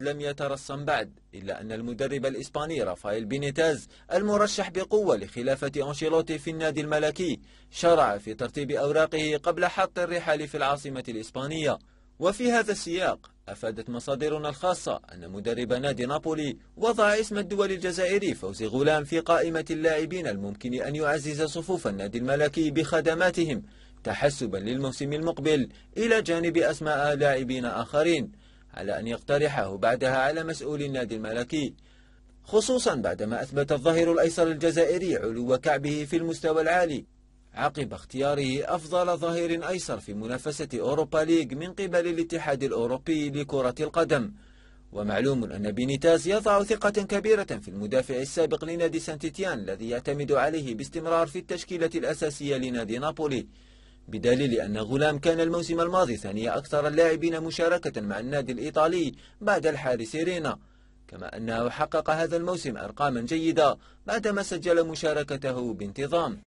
لم يترسم بعد، إلا أن المدرب الإسباني رافائيل بينيتاز المرشح بقوة لخلافة أنشيلوتي في النادي الملكي شرع في ترتيب أوراقه قبل حط الرحال في العاصمة الإسبانية. وفي هذا السياق أفادت مصادرنا الخاصة أن مدرب نادي نابولي وضع اسم الدول الجزائري فوزي غولام في قائمة اللاعبين الممكن أن يعزز صفوف النادي الملكي بخدماتهم تحسبا للموسم المقبل، إلى جانب أسماء لاعبين آخرين، على أن يقترحه بعدها على مسؤول النادي الملكي، خصوصا بعدما أثبت الظهير الأيسر الجزائري علو كعبه في المستوى العالي عقب اختياره أفضل ظهير أيسر في منافسة أوروبا ليج من قبل الاتحاد الأوروبي لكرة القدم. ومعلوم أن بينيتاز يضع ثقة كبيرة في المدافع السابق لنادي سانتيتيان الذي يعتمد عليه باستمرار في التشكيلة الأساسية لنادي نابولي، بدليل أن غولام كان الموسم الماضي ثاني أكثر اللاعبين مشاركة مع النادي الإيطالي بعد الحارس رينا، كما أنه حقق هذا الموسم أرقاما جيدة بعدما سجل مشاركته بانتظام.